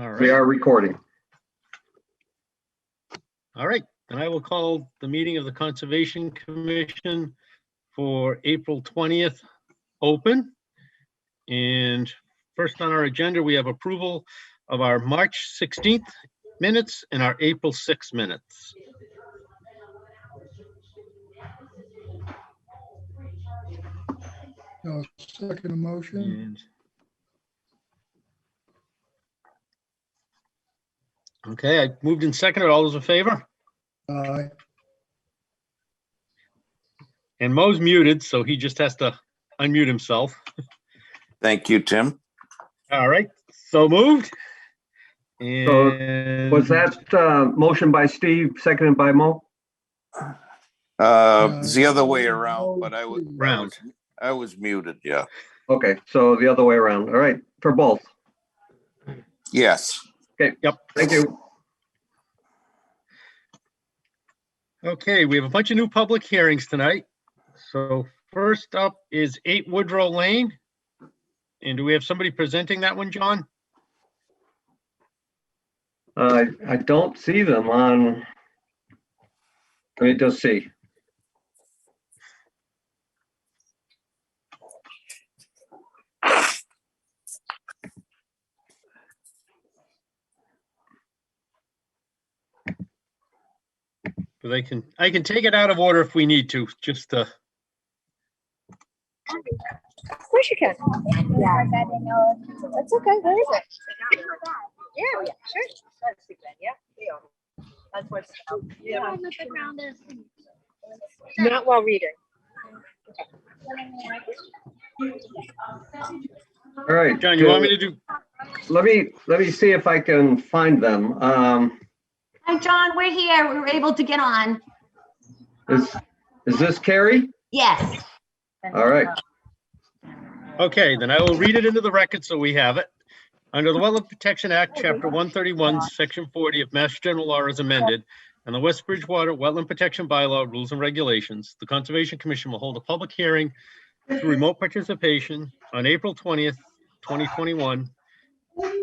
All right. We are recording. All right, and I will call the meeting of the Conservation Commission for April 20th open. And first on our agenda, we have approval of our March 16th minutes and our April 6th minutes. I'll second the motion. Okay, I moved and seconded. All those in favor? Aye. And Mo's muted, so he just has to unmute himself. Thank you, Tim. All right, so moved. So And was that motion by Steve, seconded by Mo? It's the other way around, but round? I was muted, yeah. Okay, so the other way around. All right, for both. Yes. Okay. Yep. Thank you. Okay, we have a bunch of new public hearings tonight. So first up is 8 Woodrow Lane. And do we have somebody presenting that one, John? I don't see them on. Let me just see. But I can take it out of order if we need to, just Of course you can. Yeah. That's okay. Where is it? Yeah, sure. That's good. Yeah. That's what's yeah. Not while reading. All right. John, you want me to do? Let me see if I can find them. Hi, John, we're here. We were able to get on. Is this Carrie? Yes. All right. Okay, then I will read it into the record so we have it. Under the Wetland Protection Act, Chapter 131, Section 40 of Mass General Law as amended, and the West Bridgewater Wetland Protection Bylaw Rules and Regulations, the Conservation Commission will hold a public hearing through remote participation on April 20th, 2021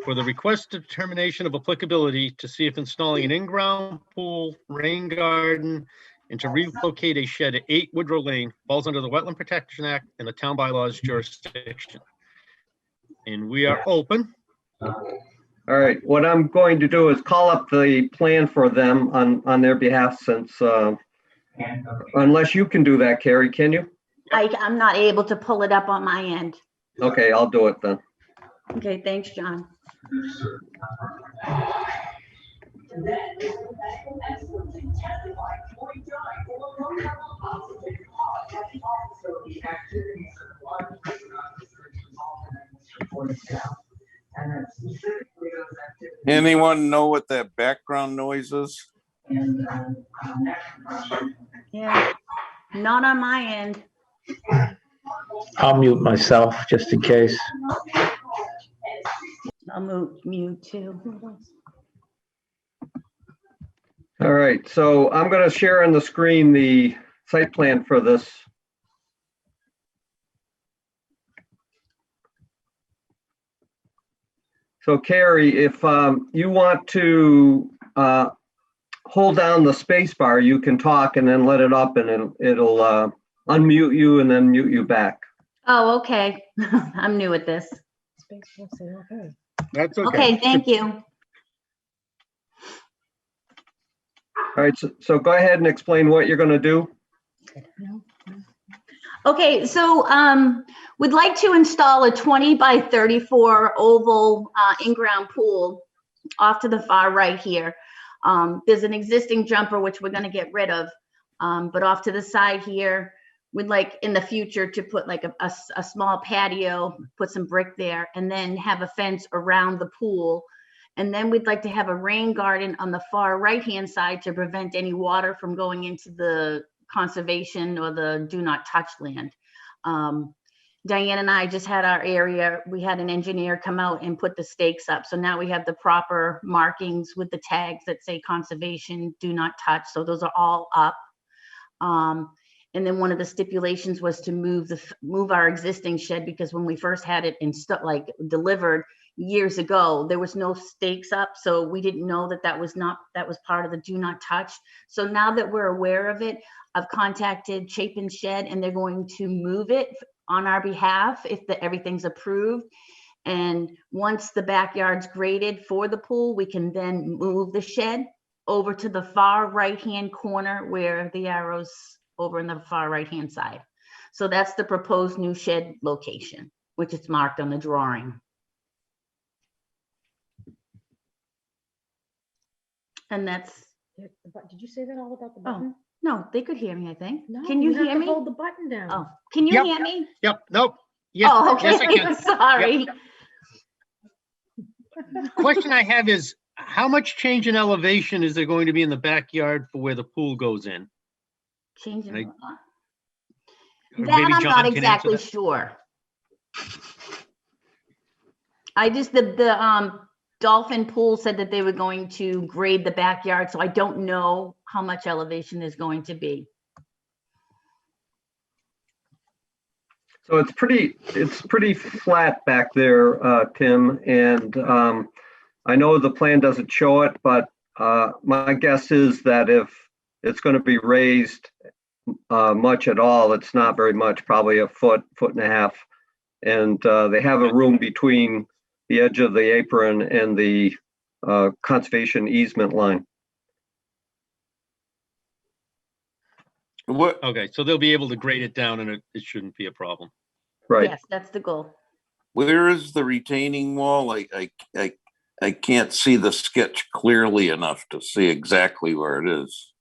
for the request of determination of applicability to see if installing an in-ground pool, rain garden, and to relocate a shed at 8 Woodrow Lane falls under the Wetland Protection Act and the town bylaws jurisdiction. And we are open. All right. What I'm going to do is call up the plan for them on their behalf, since unless you can do that, Carrie, can you? I'm not able to pull it up on my end. Okay, I'll do it then. Okay, thanks, John. Anyone know what that background noise is? Yeah, not on my end. I'll mute myself just in case. I'll mute too. All right, so I'm going to share on the screen the site plan for this. So Carrie, if you want to hold down the space bar, you can talk and then let it up, and it'll unmute you and then mute you back. Oh, okay. I'm new at this. That's okay. Okay, thank you. All right, so go ahead and explain what you're going to do. Okay, so we'd like to install a 20 by 34 oval in-ground pool off to the far right here. There's an existing jumper which we're going to get rid of, but off to the side here, we'd like in the future to put like a small patio, put some brick there, and then have a fence around the pool. And then we'd like to have a rain garden on the far right-hand side to prevent any water from going into the conservation or the do not touch land. Diane and I just had our area, we had an engineer come out and put the stakes up. So now we have the proper markings with the tags that say conservation, do not touch. So those are all up. And then one of the stipulations was to move our existing shed, because when we first had it delivered, years ago, there was no stakes up, so we didn't know that was part of the do not touch. So now that we're aware of it, I've contacted Chapin Shed and they're going to move it on our behalf if everything's approved. And once the backyard's graded for the pool, we can then move the shed over to the far right-hand corner where the arrow's over in the far right-hand side. So that's the proposed new shed location, which is marked on the drawing. And that's, Did you say that all about the oh, button? no, they could hear me, I think. No, Can you have hear to me? Hold the button down. Oh, can you Yep. hear me? Yep, nope. Yes, Oh, okay. yes, I can. Sorry. Question I have is, how much change in elevation is there going to be in the backyard for where the pool goes in? Changing. Right. That Or maybe I'm John not can answer exactly that. sure. I just, the Dolphin Pool said that they were going to grade the backyard, so I don't know how much elevation there's going to be. So it's pretty flat back there, Tim, and I know the plan doesn't show it, but my guess is that if it's going to be raised much at all, it's not very much, probably a foot and a half. And they have a room between the edge of the apron and the conservation easement line. What, Okay, so they'll be able to grade it down and it shouldn't be a problem. Right. Yes, that's the goal. where is the retaining wall? I can't see the sketch clearly enough to see exactly where it is.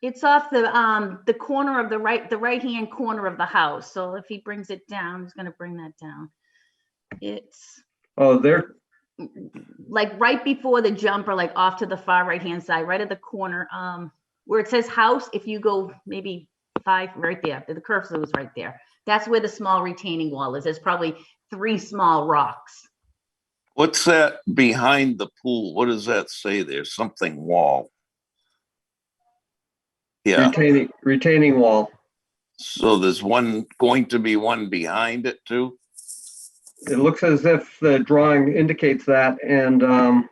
It's off the corner of the right-hand corner of the house. So if he brings it down, he's gonna bring that down. It's Oh, there, like right before the jumper, like off to the far right-hand side, right at the corner, where it says house, if you go maybe 5, right there, the cursor was right there. That's where the small retaining wall is. There's probably 3 small rocks. What's that behind the pool? What does that say there? Something wall. Yeah, retaining wall. so there's going to be one behind it too? It looks as if the drawing indicates that, and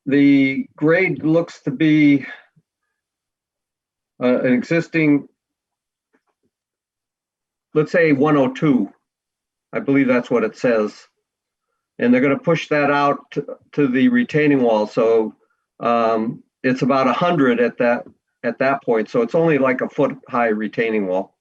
the grade looks to be an existing, let's say 102. I believe that's what it says. And they're going to push that out to the retaining wall. So it's about 100 at that point. So it's only like a foot-high retaining wall.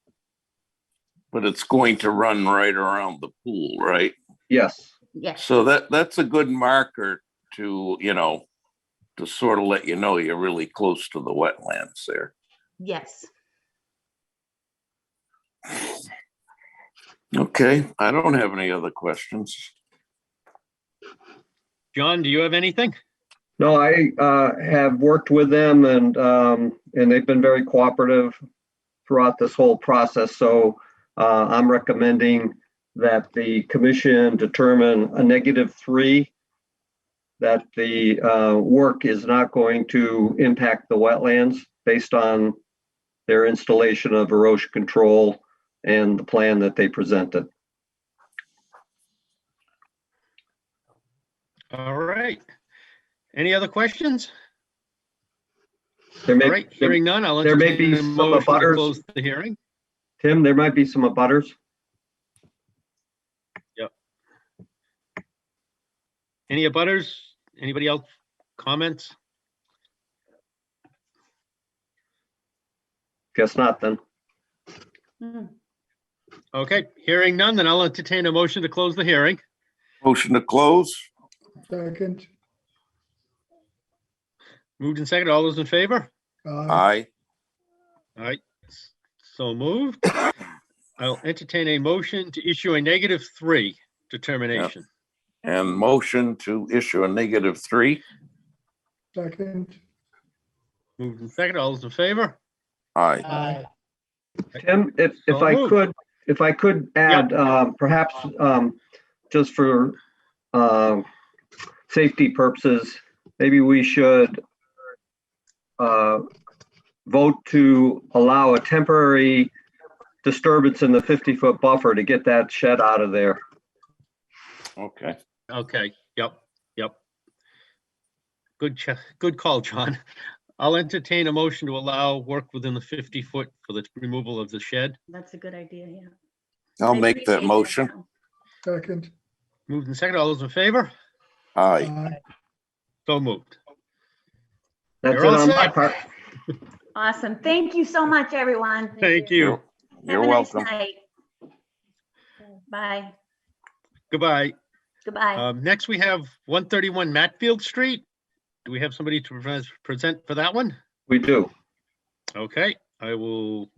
But it's going to run right around the pool, right? Yes. Yes, So that's a good marker to, to sort of let you know you're really close to the wetlands there. yes. Okay, I don't have any other questions. John, do you have anything? No, I have worked with them, and they've been very cooperative throughout this whole process. So I'm recommending that the commission determine a -3, that the work is not going to impact the wetlands based on their installation of erosion control and the plan that they presented. All right. Any other questions? There All may, right, hearing none, I'll there may entertain be a some motion to abutters. close the hearing. Tim, there might be some abutters. Any abutters? Anybody else? Comments? Guess not then. Okay, hearing none, then I'll entertain a motion to close the hearing. Motion to close? second, Moved and seconded. All those in favor? aye, Aye. All right, so moved. I'll entertain a motion to issue a -3 determination. And motion to issue a -3? second, Moved and seconded. All those in favor? Aye. aye, Tim, if So I moved. could add, perhaps just for safety purposes, maybe we should vote to allow a temporary disturbance in the 50-foot buffer to get that shed out of there. Okay. Okay, yep. Good call, John. I'll entertain a motion to allow work within the 50-foot for the removal of the shed. That's a good idea, yeah. I'll I make that appreciate motion. John. second, Moved and seconded. All those in favor? Aye. aye, So moved. That's You're it all on my set. part. Awesome. Thank you so much, everyone. Thank you. You're Have a nice welcome. night. Bye. Goodbye. Goodbye. Next, we have 131 Matfield Street. Do we have somebody to present for that one? We do. Okay, I will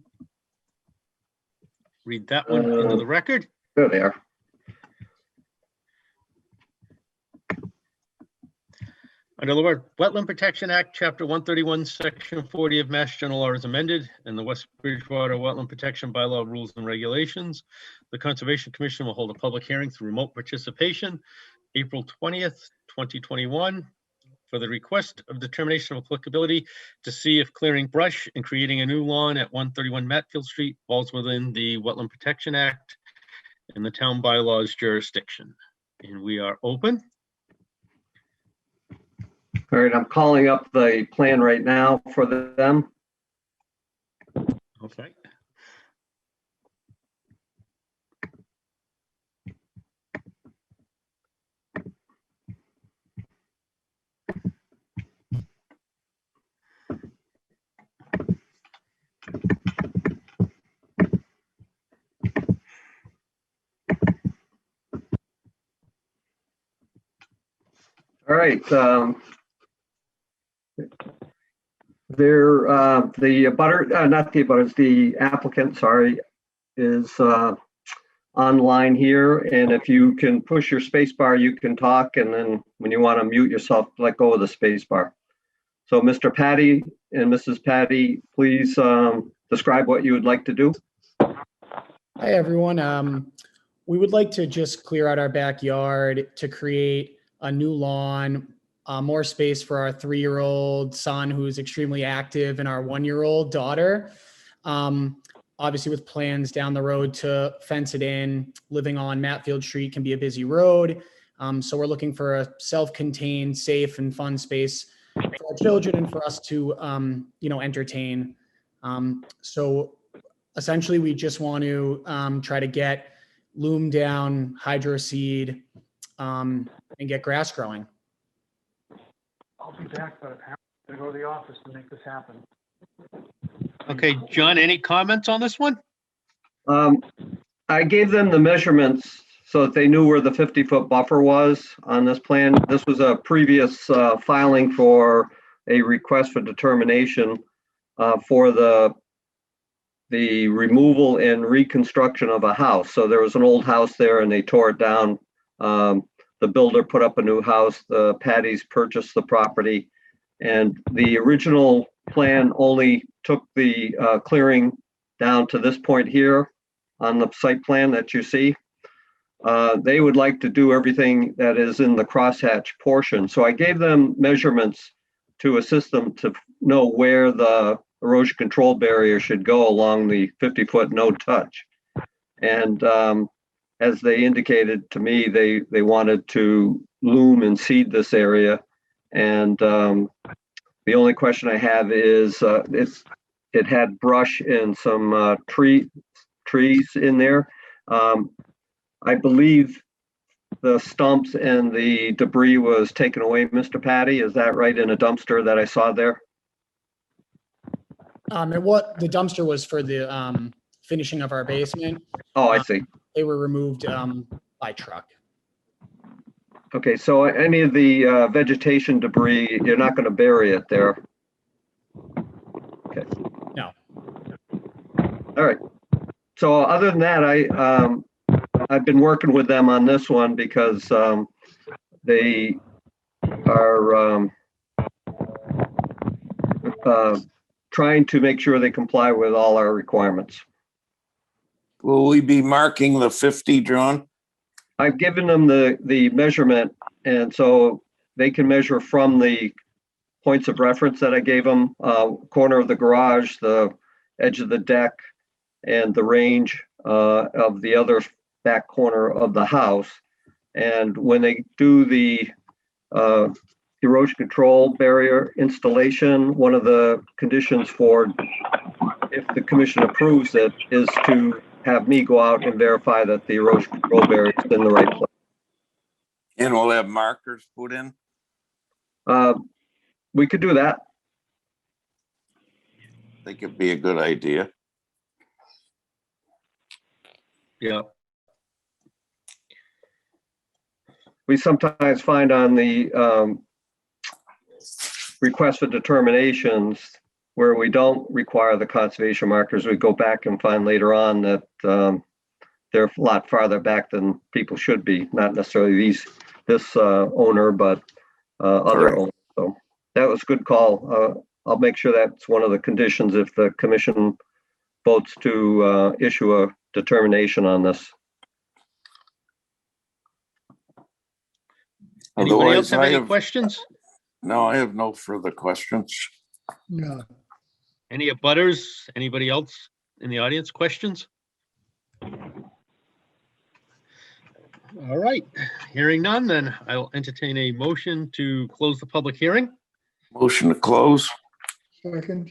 read that one into the record. There they are. Under the Wetland Protection Act, Chapter 131, Section 40 of Mass General Law is amended, and the West Bridgewater Wetland Protection Bylaw Rules and Regulations. The Conservation Commission will hold a public hearing through remote participation, April 20th, 2021, for the request of determination of applicability to see if clearing brush and creating a new lawn at 131 Matfield Street falls within the Wetland Protection Act and the town bylaws jurisdiction. And we are open. All right, I'm calling up the plan right now for them. Okay. All right. The applicant, sorry, is online here. And if you can push your space bar, you can talk. And then when you want to mute yourself, let go of the space bar. So Mr. Patty and Mrs. Patty, please describe what you would like to do. Hi, everyone. We would like to just clear out our backyard to create a new lawn, more space for our 3-year-old son who's extremely active and our 1-year-old daughter. Obviously with plans down the road to fence it in. Living on Matfield Street can be a busy road. So we're looking for a self-contained, safe and fun space for our children and for us to, entertain. So essentially we just want to try to get loom down, hydro seed, and get grass growing. I'll be back, but apparently I'm gonna go to the office to make this happen. Okay, John, any comments on this one? I gave them the measurements so that they knew where the 50-foot buffer was on this plan. This was a previous filing for a request for determination for the removal and reconstruction of a house. So there was an old house there and they tore it down. The builder put up a new house, the Patties purchased the property, and the original plan only took the clearing down to this point here on the site plan that you see. They would like to do everything that is in the crosshatch portion. So I gave them measurements to assist them to know where the erosion control barrier should go along the 50-foot no touch. And as they indicated to me, they wanted to loom and seed this area. And the only question I have is it had brush and some trees in there. I believe the stumps and the debris was taken away, Mr. Patty. Is that right, in a dumpster that I saw there? And what the dumpster was for the finishing of our basement. Oh, I see. They were removed by truck. Okay, so any of the vegetation debris, you're not going to bury it there? Okay. No. All right. So other than that, I've been working with them on this one because they are trying to make sure they comply with all our requirements. Will we be marking the 50, John? I've given them the measurement, and so they can measure from the points of reference that I gave them, corner of the garage, the edge of the deck, and the range of the other back corner of the house. And when they do the erosion control barrier installation, one of the conditions for, if the commission approves it, is to have me go out and verify that the erosion control barrier is in the right place. And we'll have markers put in. We could do that. I think it'd be a good idea. Yeah. We sometimes find on the request for determinations where we don't require the conservation markers, we go back and find later on that they're a lot farther back than people should be, not necessarily this owner, but other Correct. owners. So that was a good call. I'll make sure that's one of the conditions if the commission votes to issue a determination on this. Anybody else Otherwise, have I any have, questions? no, I have no further questions. No. Any abutters? Anybody else in the audience? Questions? All right, hearing none, then I'll entertain a motion to close the public hearing. Motion to close. Second.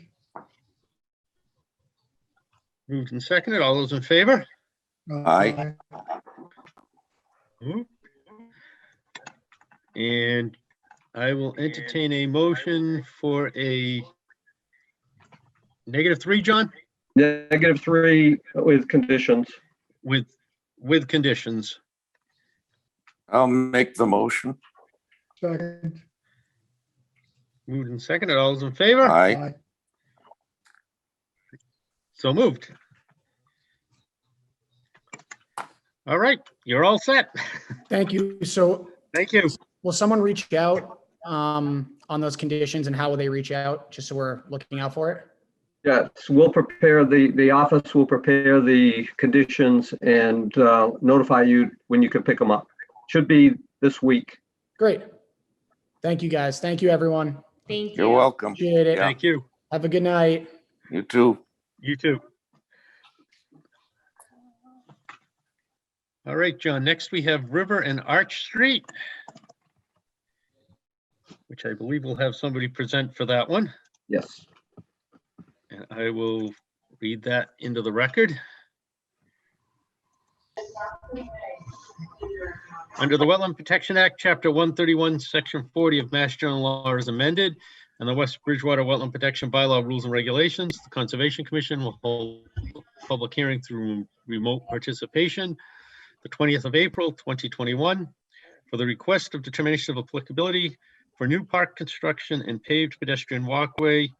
Moved and seconded. All those in favor? Aye. Mhm. And I will entertain a motion for a -3, John, -3 with conditions. with conditions. I'll make the motion. Second. Moved and seconded. All those in favor? Aye. So moved. All right, you're all set. Thank you. So Thank you. will someone reach out on those conditions, and how will they reach out? Just so we're looking out for it. Yes, we'll prepare, the office will prepare the conditions and notify you when you can pick them up. Should be this week. Great. Thank you, guys. Thank you, everyone. Thank You're welcome. Appreciate it. Yeah. Thank you. Have a good night. You too. You too. All right, John, next we have River and Arch Street, which I believe we'll have somebody present for that one. Yes. And I will read that into the record. Under the Wetland Protection Act, Chapter 131, Section 40 of Mass General Law is amended, and the West Bridgewater Wetland Protection Bylaw Rules and Regulations, the Conservation Commission will hold a public hearing through remote participation the 20th of April, 2021, for the request of determination of applicability for new park construction and paved pedestrian walkway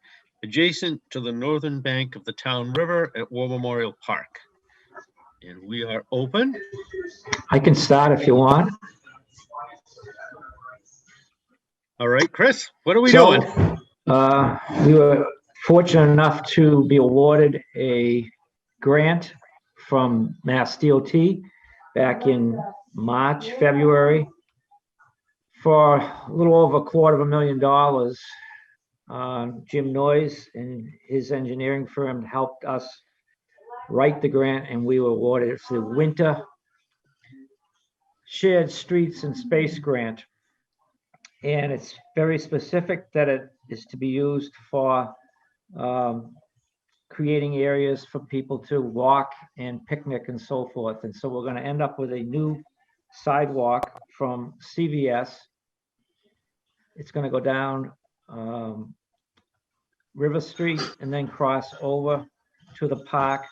adjacent to the northern bank of the town river at War Memorial Park. And we are open. I can start if you want. All right, Chris, what are we So, doing? we were fortunate enough to be awarded a grant from Mass DOT back in March, February, for a little over $250,000. Jim Noyes and his engineering firm helped us write the grant, and we were awarded it's the Winter Shared Streets and Space Grant. And it's very specific that it is to be used for creating areas for people to walk and picnic and so forth. And so we're going to end up with a new sidewalk from CVS. It's going to go down River Street and then cross over to the park,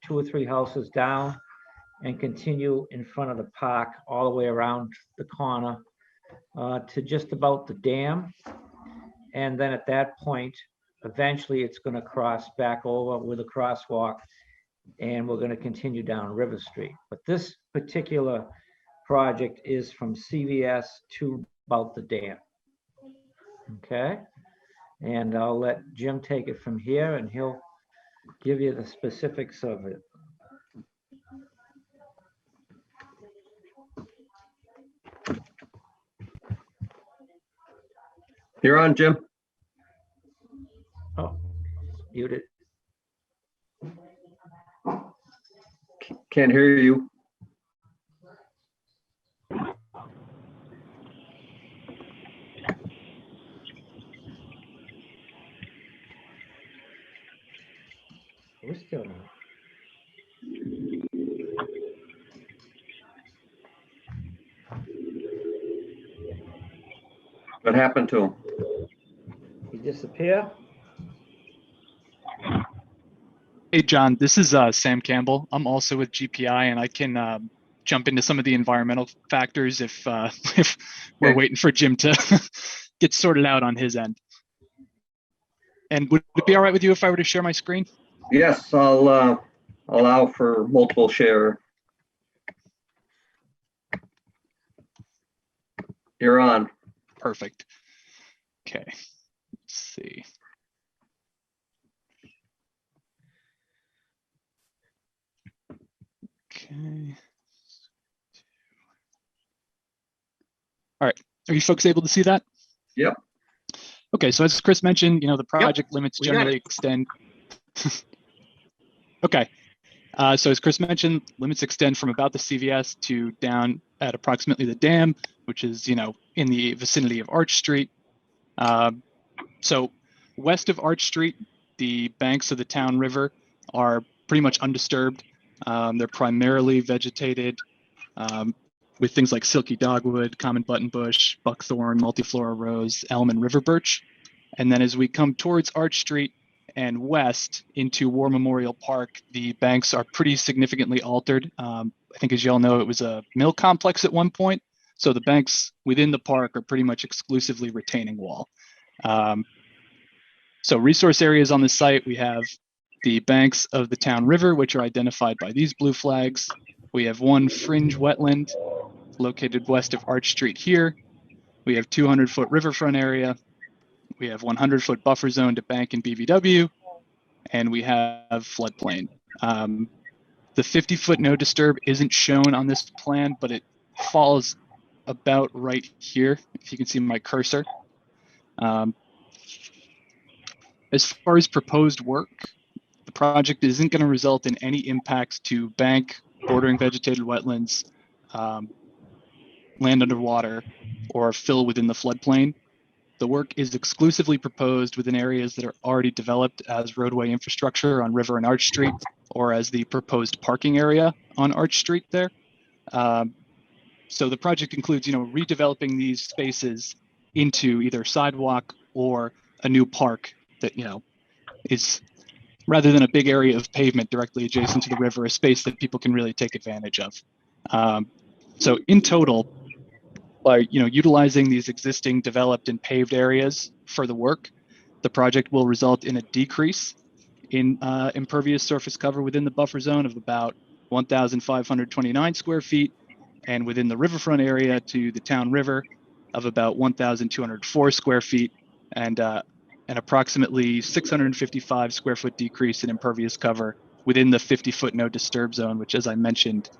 2 or 3 houses down, and continue in front of the park all the way around the corner to just about the dam. And then at that point, eventually it's going to cross back over with a crosswalk, and we're going to continue down River Street. But this particular project is from CVS to about the dam. Okay, and I'll let Jim take it from here, and he'll give you the specifics of it. You're on, Jim. Oh, muted. Can't hear you. We're still not. What happened to him? He disappear? Hey, John, this is Sam Campbell. I'm also with GPI, and I can jump into some of the environmental factors if if we're Okay. waiting for Jim to get sorted out on his end. And would it be all right with you if I were to share my screen? Yes, I'll allow for multiple share. You're on. Perfect. Okay, let's see. Okay. All right, are you folks able to see that? Yep. Okay, so as Chris mentioned, the project limits we got generally it. extend. Okay, so as Chris mentioned, limits extend from about the CVS to down at approximately the dam, which is, in the vicinity of Arch Street. So west of Arch Street, the banks of the town river are pretty much undisturbed. They're primarily vegetated with things like silky dogwood, common buttonbush, buckthorn, multiflora rose, elm, and river birch. And then as we come towards Arch Street and west into War Memorial Park, the banks are pretty significantly altered. I think, as you all know, it was a mill complex at one point. So the banks within the park are pretty much exclusively retaining wall. So resource areas on the site, we have the banks of the town river, which are identified by these blue flags. We have one fringe wetland located west of Arch Street here. We have 200-foot riverfront area. We have 100-foot buffer zone to bank and BVW, and we have floodplain. The 50-foot no disturb isn't shown on this plan, but it falls about right here, if you can see my cursor. As far as proposed work, the project isn't going to result in any impacts to bank, bordering vegetated wetlands, land underwater, or fill within the floodplain. The work is exclusively proposed within areas that are already developed as roadway infrastructure on River and Arch Street, or as the proposed parking area on Arch Street there. So the project includes, redeveloping these spaces into either sidewalk or a new park that, is, rather than a big area of pavement directly adjacent to the river, a space that people can really take advantage of. So in total, by utilizing these existing developed and paved areas for the work, the project will result in a decrease in impervious surface cover within the buffer zone of about 1,529 square feet, and within the riverfront area to the town river of about 1,204 square feet, and an approximately 655 square foot decrease in impervious cover within the 50-foot no disturb zone, which, as I mentioned,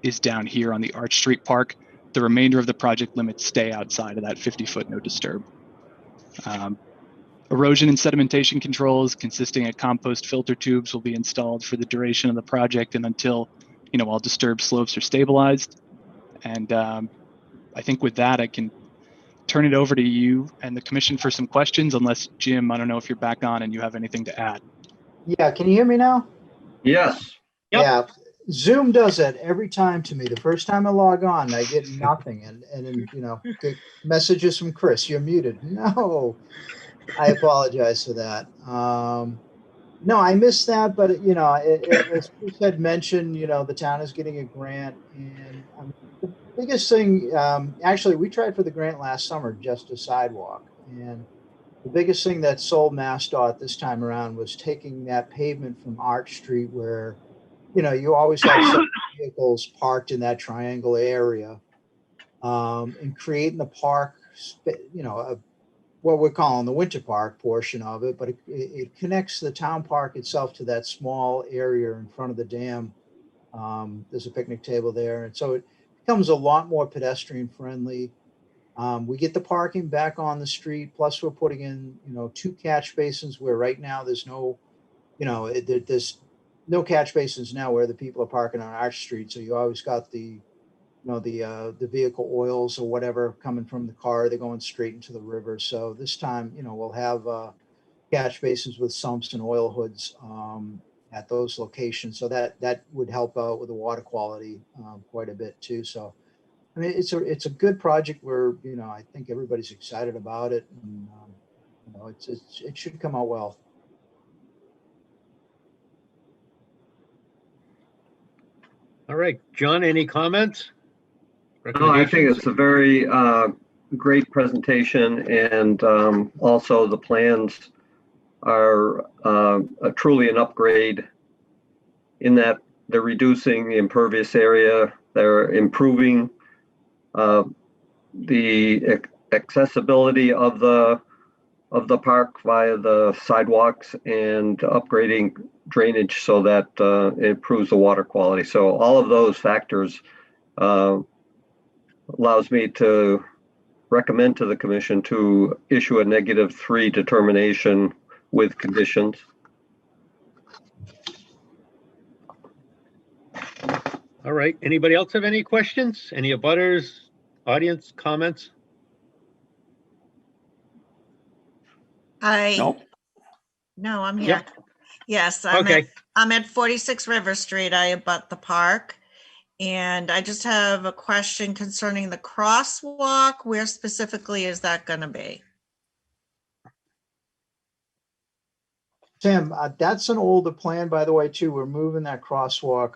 is down here on the Arch Street Park. The remainder of the project limits stay outside of that 50-foot no disturb. Erosion and sedimentation controls consisting of compost filter tubes will be installed for the duration of the project and until, all disturbed slopes are stabilized. And I think with that, I can turn it over to you and the commission for some questions, unless Jim, I don't know if you're back on and you have anything to add. Yeah, can you hear me now? Yes. Yep. Yeah, Zoom does that every time to me. The first time I log on, I get nothing, and then get messages from Chris. You're muted. No, I apologize for that. No, I missed that, but as Chris had mentioned, the town is getting a grant, and the biggest thing, actually, we tried for the grant last summer, just a sidewalk, and the biggest thing that sold MassDOT this time around was taking that pavement from Arch Street where, you always have some vehicles parked in that triangle area, and creating the park, what we're calling the winter park portion of it, but it connects the town park itself to that small area in front of the dam. There's a picnic table there. And so it becomes a lot more pedestrian friendly. We get the parking back on the street. Plus we're putting in, 2 catch basins where right now there's no, there's no catch basins now where the people are parking on Arch Street. So you always got the vehicle oils or whatever coming from the car, they're going straight into the river. So this time, we'll have catch basins with sumps and oil hoods at those locations. So that would help out with the water quality quite a bit too. So, I mean, it's a good project where, you know, I think everybody's excited about it, and you know, it should come out well. All right, John, any comments? No, I think it's a very great presentation, and also the plans are truly an upgrade in that they're reducing the impervious area, they're improving the accessibility of the park via the sidewalks, and upgrading drainage so that it improves the water quality. So all of those factors allows me to recommend to the commission to issue a -3 determination with conditions. All right, anybody else have any questions? Any abutters, audience comments? Nope. No, I'm here. Yep. Yes, Okay. I'm at 46 River Street. I abut the park. And I just have a question concerning the crosswalk. Where specifically is that going to be? Tim, that's an older plan, by the way, too. We're moving that crosswalk.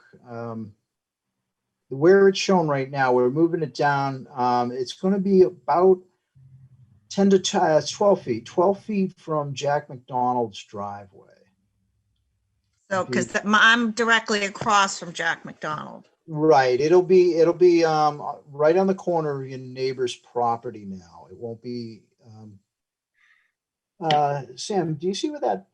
Where it's shown right now, we're moving it down. It's going to be about 10 to 12 feet, 12 feet from Jack McDonald's driveway. So, because I'm directly across from Jack McDonald. Right. It'll be right on the corner of your neighbor's property now. It won't be. Sam, do you see where that?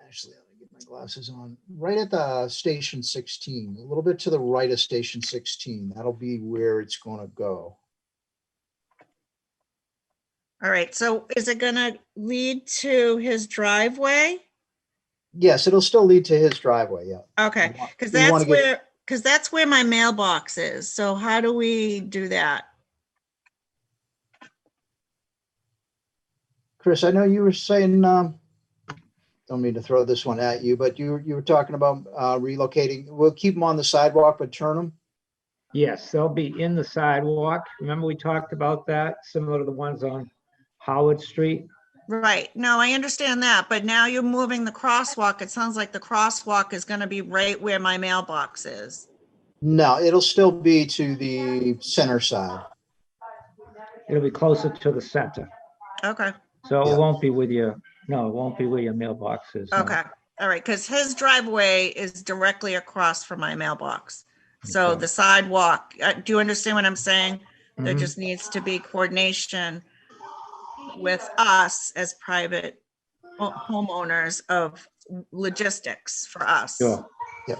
Actually, let me get my glasses on. Right at the station 16, a little bit to the right of station 16. That'll be where it's going to go. All right. So, is it going to lead to his driveway? Yes, it'll still lead to his driveway. Yeah. Okay, because You wanna that's where my mailbox is. So how do we do that? Chris, I know you were saying, don't mean to throw this one at you, but you were talking about relocating. We'll keep them on the sidewalk, but turn them. Yes, they'll be in the sidewalk. Remember we talked about that, similar to the ones on Howard Street? Right. No, I understand that, but now you're moving the crosswalk. It sounds like the crosswalk is going to be right where my mailbox is. No, it'll still be to the center side. It'll be closer to the center. Okay. So Yeah. it won't be with your, no, it won't be where your mailbox is. no. Okay. All right. Because his driveway is directly across from my mailbox. So Okay. the sidewalk, do you understand what I'm saying? There Mhm. just needs to be coordination with us as private homeowners of logistics for us. Sure. Yep.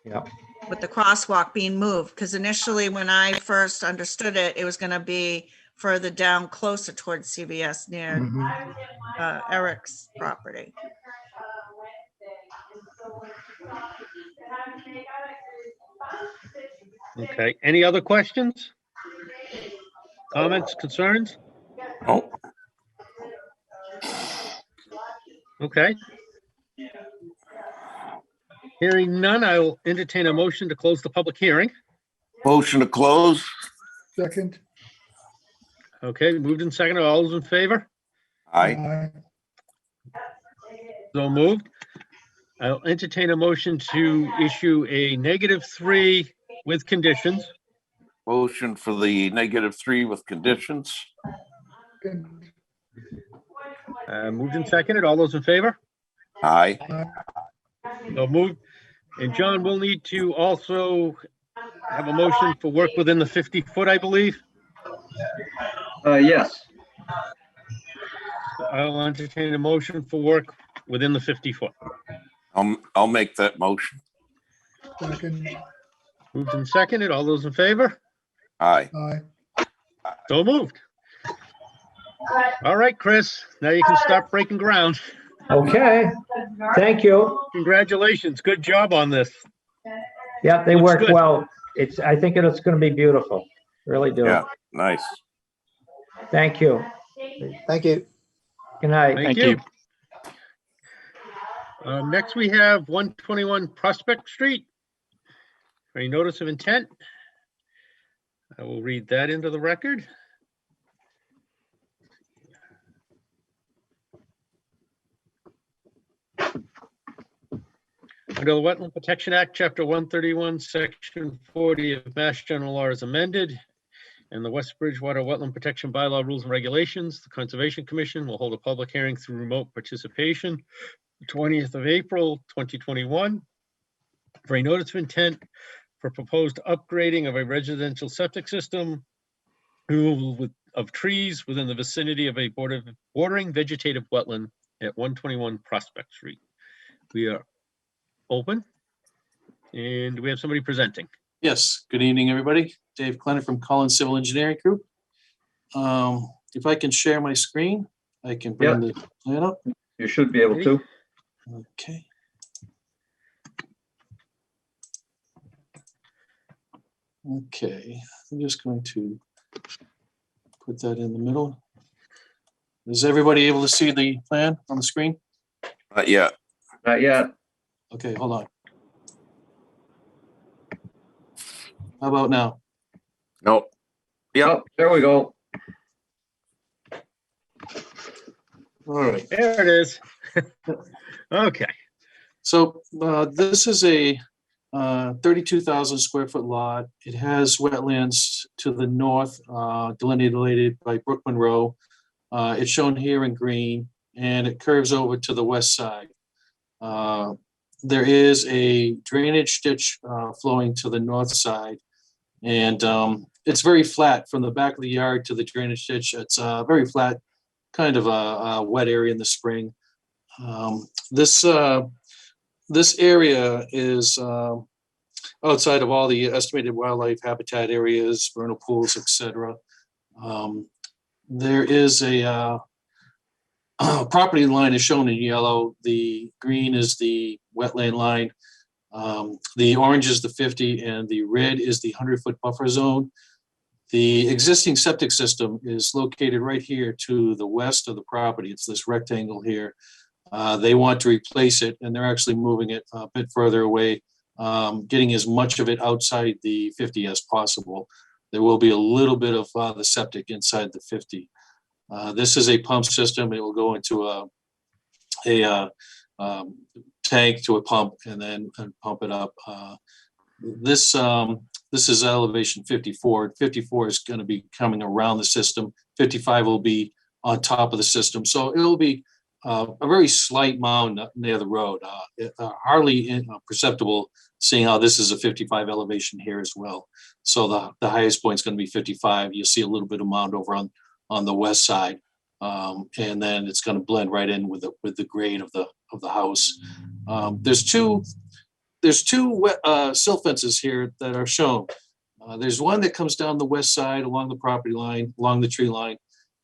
Yeah. With the crosswalk being moved, because initially when I first understood it, it was going to be further down closer towards CVS near Mhm. Eric's property. Okay, any other questions? Comments, concerns? Oh, Okay. Hearing none, I will entertain a motion to close the public hearing. motion to close. Second. Okay, moved and seconded. All those in favor? Aye. So moved. I'll entertain a motion to issue a -3 with conditions. Motion for the -3 with conditions. Second. Moved and seconded. All those in favor? Aye. So moved. And John, we'll need to also have a motion for work within the 50-foot, I believe. Yes. I'll entertain a motion for work within the 50-foot. I'll make that motion. Second. Moved and seconded. All those in favor? Aye. Aye. So moved. All right, Chris, now you can start breaking ground. Okay, thank you. Congratulations. Good job on this. Yeah, they Looks worked good. well. I think it's gonna be beautiful. Really do. Yeah, nice. Thank you. Thank you. Good night. Thank Thank you. Next, we have 121 Prospect Street. For a notice of intent. I will read that into the record. Under the Wetland Protection Act, Chapter 131, Section 40 of Mass General Law is amended, and the West Bridgewater Wetland Protection Bylaw Rules and Regulations, the Conservation Commission will hold a public hearing through remote participation, the 20th of April, 2021, for a notice of intent for proposed upgrading of a residential septic system, removal of trees within the vicinity of a bordering vegetative wetland at 121 Prospect Street. We are open, and we have somebody presenting. Yes, good evening, everybody. Dave Clenner from Collins Civil Engineering Group. If I can share my screen, I can bring the plan up. You should be able to. Okay. Okay, I'm just going to put that in the middle. Is everybody able to see the plan on the screen? Yeah. Not yet. Okay, hold on. How about now? Nope. Yep. Oh, there we go. All right. There it is. Okay. So this is a 32,000 square foot lot. It has wetlands to the north, delineated by Brook Monroe. It's shown here in green, and it curves over to the west side. There is a drainage ditch flowing to the north side, and it's very flat from the back of the yard to the drainage ditch. It's very flat, kind of a wet area in the spring. This area is outside of all the estimated wildlife habitat areas, vernal pools, etc. There is a property line is shown in yellow. The green is the wetland line. The orange is the 50, and the red is the 100-foot buffer zone. The existing septic system is located right here to the west of the property. It's this rectangle here. They want to replace it, and they're actually moving it a bit further away, getting as much of it outside the 50 as possible. There will be a little bit of the septic inside the 50. This is a pump system. It will go into a tank to a pump and then pump it up. This is elevation 54. 54 is going to be coming around the system. 55 will be on top of the system. So it will be a very slight mound near the road, hardly perceptible, seeing how this is a 55 elevation here as well. So the highest point is going to be 55. You'll see a little bit of mound over on the west side, and then it's going to blend right in with the grade of the house. There's two silt fences here that are shown. There's one that comes down the west side along the property line, along the tree line,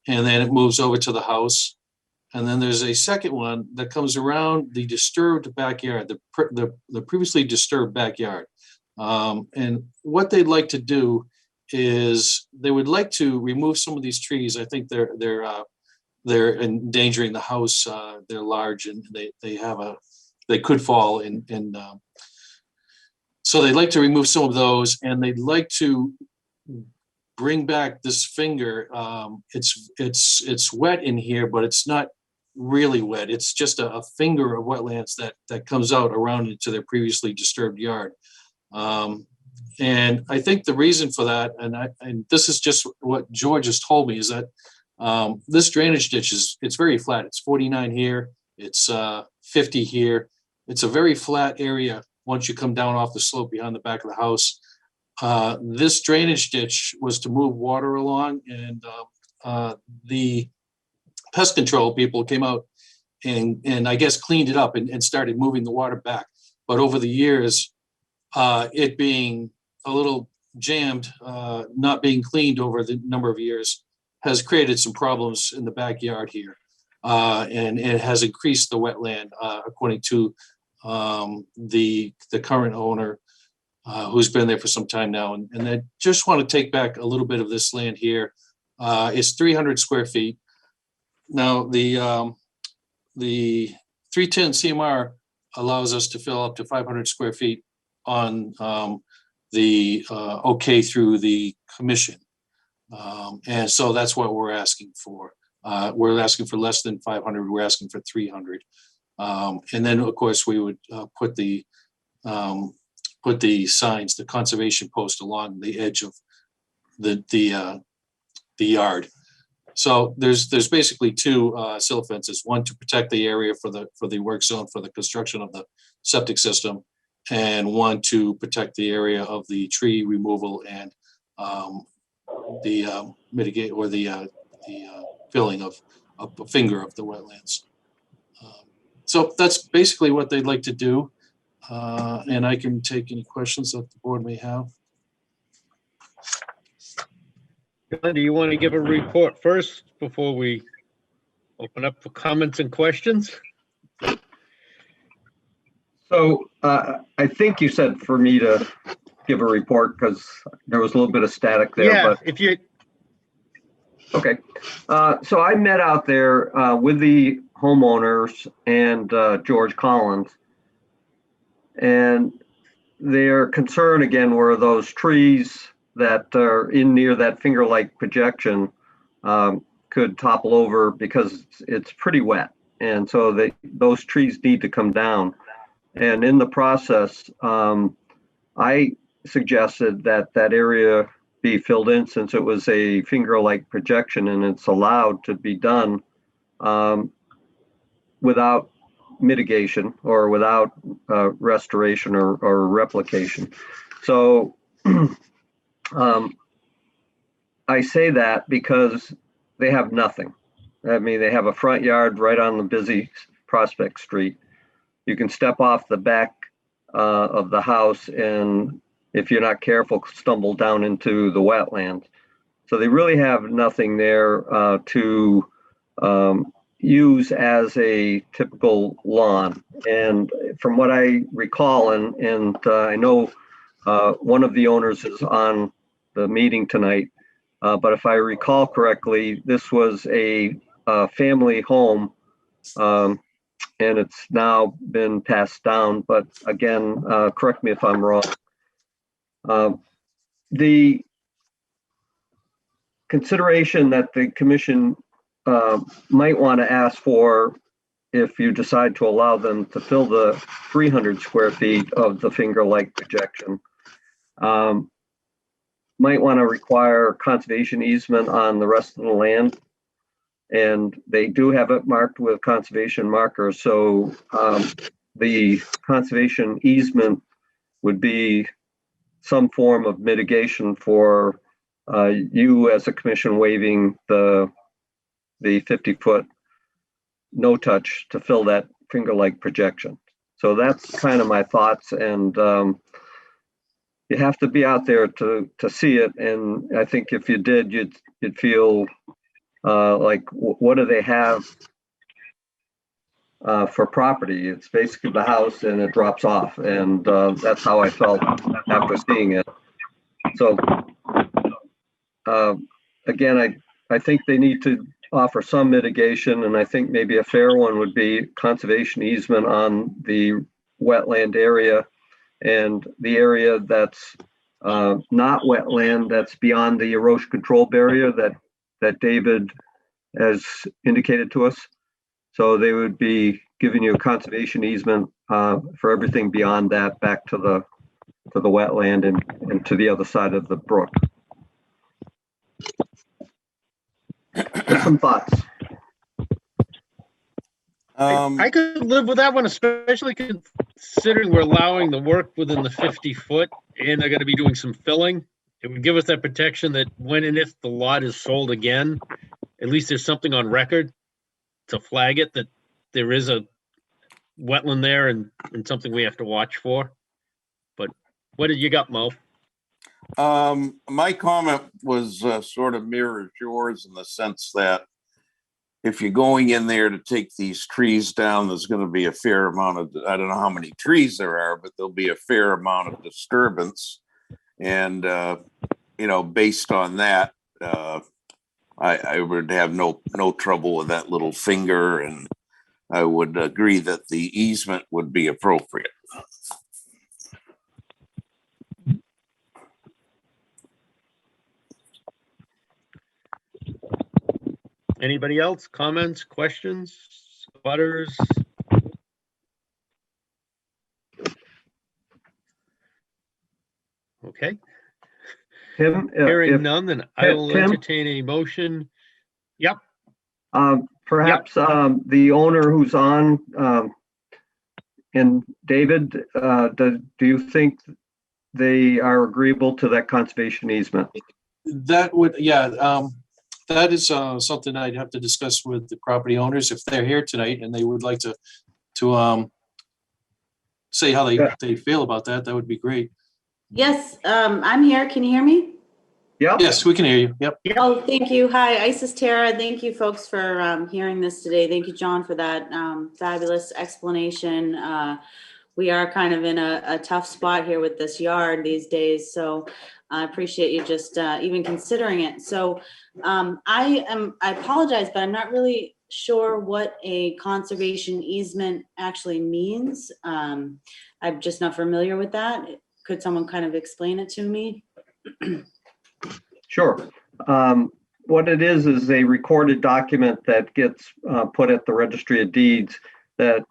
and then it moves over to the house. And then there's a second one that comes around the disturbed backyard, the previously disturbed backyard. And what they'd like to do is they would like to remove some of these trees. I think they're endangering the house. They're large and they could fall and so they'd like to remove some of those, and they'd like to bring back this finger. It's wet in here, but it's not really wet. It's just a finger of wetlands that comes out around into their previously disturbed yard. And I think the reason for that, and this is just what George has told me, is that this drainage ditch it's very flat. It's 49 here. It's 50 here. It's a very flat area once you come down off the slope behind the back of the house. This drainage ditch was to move water along, and the pest control people came out and I guess cleaned it up and started moving the water back. But over the years, it being a little jammed, not being cleaned over the number of years, has created some problems in the backyard here. And it has increased the wetland, according to the current owner, who's been there for some time now. And I just want to take back a little bit of this land here. It's 300 square feet. Now, the 310 CMR allows us to fill up to 500 square feet on the okay through the commission. And so that's what we're asking for. We're asking for less than 500. We're asking for 300. And then, of course, we would put the signs, the conservation post along the edge of the yard. So there's basically two silt fences, one to protect the area for the work zone for the construction of the septic system, and one to protect the area of the tree removal and the mitigate or the filling of a finger of the wetlands. So that's basically what they'd like to do. And I can take any questions that the board may have. John, do you want to give a report first before we open up for comments and questions? So I think you said for me to give a report because there was a little bit of static there. Yeah, but if you, okay. So I met out there with the homeowners and George Collins. And their concern again were those trees that are in near that finger-like projection could topple over because it's pretty wet. And so those trees need to come down. And in the process, I suggested that that area be filled in since it was a finger-like projection and it's allowed to be done without mitigation or without restoration or replication. So I say that because they have nothing. I mean, they have a front yard right on the busy Prospect Street. You can step off the back of the house and if you're not careful, stumble down into the wetlands. So they really have nothing there to use as a typical lawn. And from what I recall, and I know one of the owners is on the meeting tonight, but if I recall correctly, this was a family home and it's now been passed down. But again, correct me if I'm wrong. The consideration that the commission might want to ask for if you decide to allow them to fill the 300 square feet of the finger-like projection, might want to require conservation easement on the rest of the land. And they do have it marked with conservation markers. So the conservation easement would be some form of mitigation for you as a commission waiving the 50-foot no touch to fill that finger-like projection. So that's kind of my thoughts. And you have to be out there to see it. And I think if you did, you'd feel like, what do they have for property? It's basically the house and it drops off. And that's how I felt after seeing it. So again, I think they need to offer some mitigation, and I think maybe a fair one would be conservation easement on the wetland area and the area that's not wetland, that's beyond the erosion control barrier that David has indicated to us. So they would be giving you a conservation easement for everything beyond that back to the wetland and to the other side of the brook. Just some thoughts. I could live with that one, especially considering we're allowing the work within the 50 foot and they're going to be doing some filling. It would give us that protection that when and if the lot is sold again, at least there's something on record to flag it that there is a wetland there and something we have to watch for. But what did you got, Mo? My comment was sort of mirrors yours in the sense that if you're going in there to take these trees down, there's going to be a fair amount of, I don't know how many trees there are, but there'll be a fair amount of disturbance. And, based on that, I would have no trouble with that little finger. And I would agree that the easement would be appropriate. Anybody else? Comments, questions, butters? Okay, Tim, hearing none, then I will Tim? entertain a motion. Yep, perhaps the owner who's on, and David, do you think they are agreeable to that conservation easement? That would, yeah, that is something I'd have to discuss with the property owners if they're here tonight and they would like to say how they feel about that. That would be great. Yes, I'm here. Can you hear me? Yeah. Yes, we can hear you. Yep. Oh, thank you. Hi, Isis Tara. Thank you folks for hearing this today. Thank you, John, for that fabulous explanation. We are kind of in a tough spot here with this yard these days, so I appreciate you just even considering it. So I apologize, but I'm not really sure what a conservation easement actually means. I'm just not familiar with that. Could someone kind of explain it to me? Sure. What it is a recorded document that gets put at the Registry of Deeds that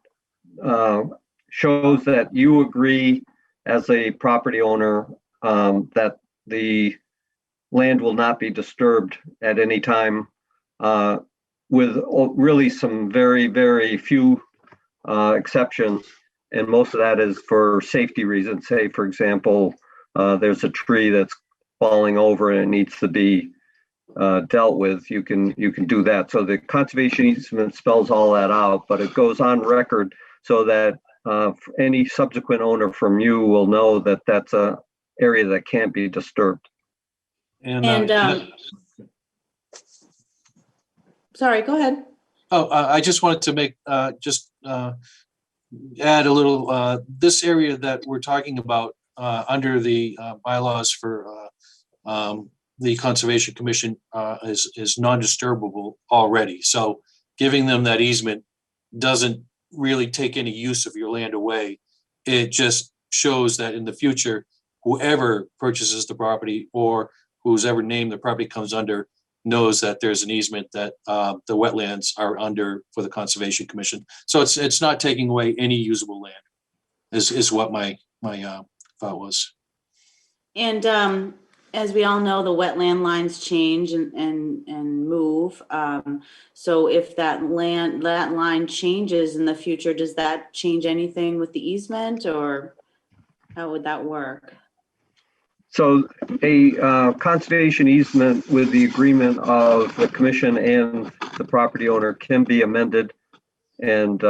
shows that you agree as a property owner that the land will not be disturbed at any time, with really some very, very few exceptions. And most of that is for safety reasons. Say, for example, there's a tree that's falling over and it needs to be dealt with. You can do that. So the conservation easement spells all that out, but it goes on record so that any subsequent owner from you will know that that's a area that can't be disturbed. And sorry, go ahead. Oh, I just wanted to make add a little, this area that we're talking about under the bylaws for the Conservation Commission is non-disturbable already. So giving them that easement doesn't really take any use of your land away. It just shows that in the future, whoever purchases the property or whose ever name the property comes under knows that there's an easement that the wetlands are under for the Conservation Commission. So it's not taking away any usable land is what my thought was. And as we all know, the wetland lines change and move. So if that line changes in the future, does that change anything with the easement, or how would that work? So a conservation easement with the agreement of the commission and the property owner can be amended and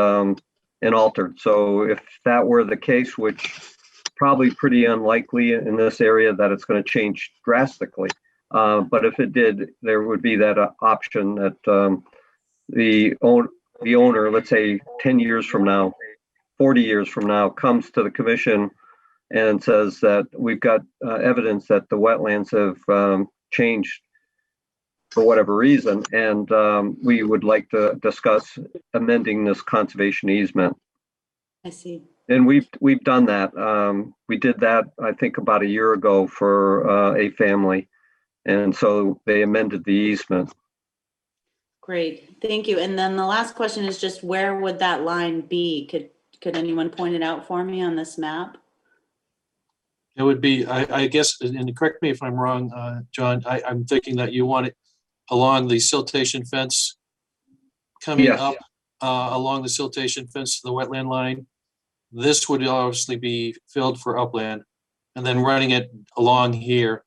altered. So if that were the case, which probably pretty unlikely in this area that it's going to change drastically. But if it did, there would be that option that the owner, let's say 10 years from now, 40 years from now, comes to the commission and says that we've got evidence that the wetlands have changed for whatever reason, and we would like to discuss amending this conservation easement. I see. And we've done that. We did that, I think, about a year ago for a family, and so they amended the easement. Great, thank you. And then the last question is just where would that line be? Could anyone point it out for me on this map? It would be, I guess, and correct me if I'm wrong, John, I'm thinking that you want it along the siltation fence coming up along the siltation fence to the wetland line. This would obviously be filled for upland and then running it along here.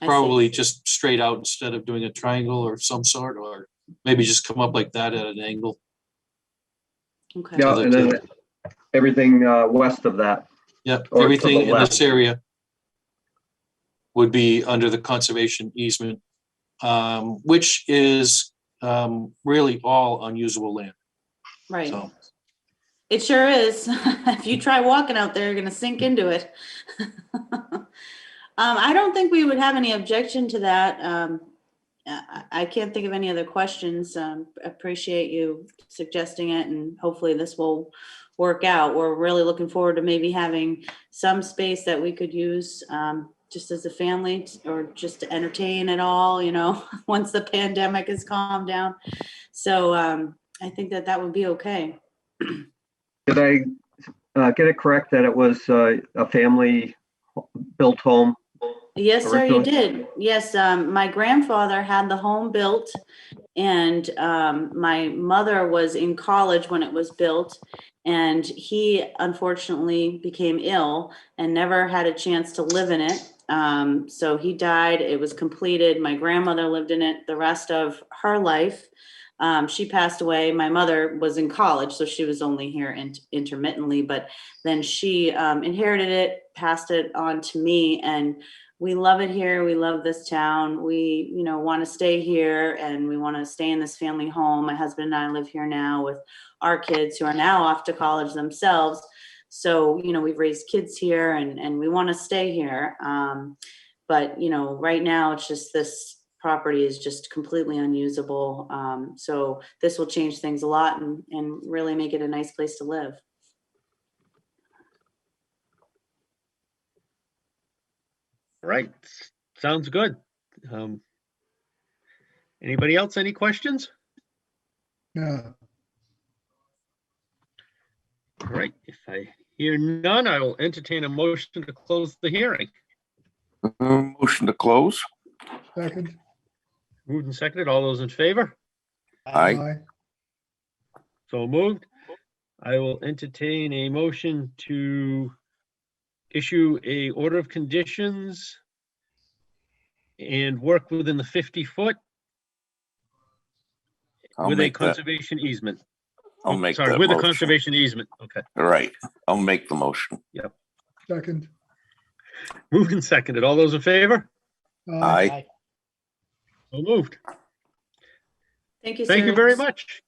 Probably just straight out instead of doing a triangle or some sort, or maybe just come up like that at an angle. Okay. Yeah, and then everything west of that. Yep, everything in this area would be under the conservation easement, which is really all unusable land. Right. So. It sure is. If you try walking out there, you're going to sink into it. I don't think we would have any objection to that I can't think of any other questions. Appreciate you suggesting it, and hopefully this will work out. We're really looking forward to maybe having some space that we could use just as a family or just to entertain at all, you know, once the pandemic has calmed down. So I think that that would be okay. Did I get it correct that it was a family built home? Yes, sir, you originally? did. Yes, my grandfather had the home built, and my mother was in college when it was built, and he unfortunately became ill and never had a chance to live in it. So he died. It was completed. My grandmother lived in it the rest of her life. She passed away. My mother was in college, so she was only here intermittently, but then she inherited it, passed it on to me, and we love it here. We love this town. We, you know, want to stay here, and we want to stay in this family home. My husband and I live here now with our kids who are now off to college themselves. So, you know, we've raised kids here, and we want to stay here. But, you know, right now it's just this property is just completely unusable. So this will change things a lot and really make it a nice place to live. Right, sounds good. Anybody else, any questions? No. All right, if I hear none, I will entertain a motion to close the hearing. Motion to close. Second. Moved and seconded, all those in favor? Aye. So moved. I will entertain a motion to issue a order of conditions and work within the 50-foot I'll with a make that. conservation easement. I'll Oh, make sorry, that with a motion. conservation easement. Okay, All right. I'll make the motion. Second. moved and seconded. All those in favor? Aye. So moved. Thank you, sir. Thank you very much.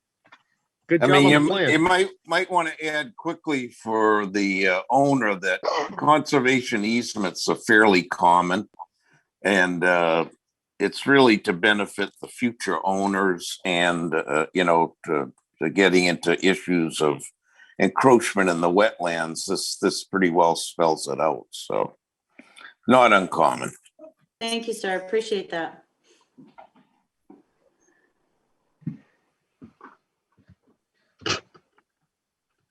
Good I job mean, on the you plan. might want to add quickly for the owner that conservation easements are fairly common. And it's really to benefit the future owners and, you know, to getting into issues of encroachment in the wetlands. This pretty well spells it out. So not uncommon. Thank you, sir. Appreciate that.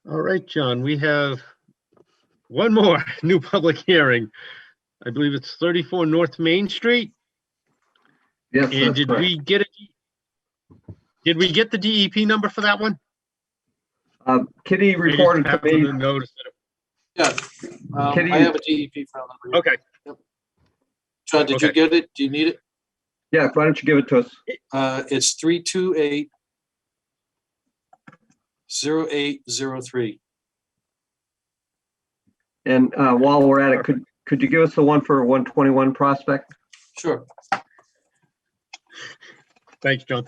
All right, John, we have one more new public hearing. I believe it's 34 North Main Street. Yes, And that's did correct. we get the DEP number for that one? Kitty I just reported to happened me. to notice that Yeah. Kitty- I have a DEP file number. Okay. John, did you Okay. get it? Do you need it? Yeah, why don't you give it to us? It's 328-0803. And while we're at it, could you give us the one for 121 Prospect? Sure. Thanks, John.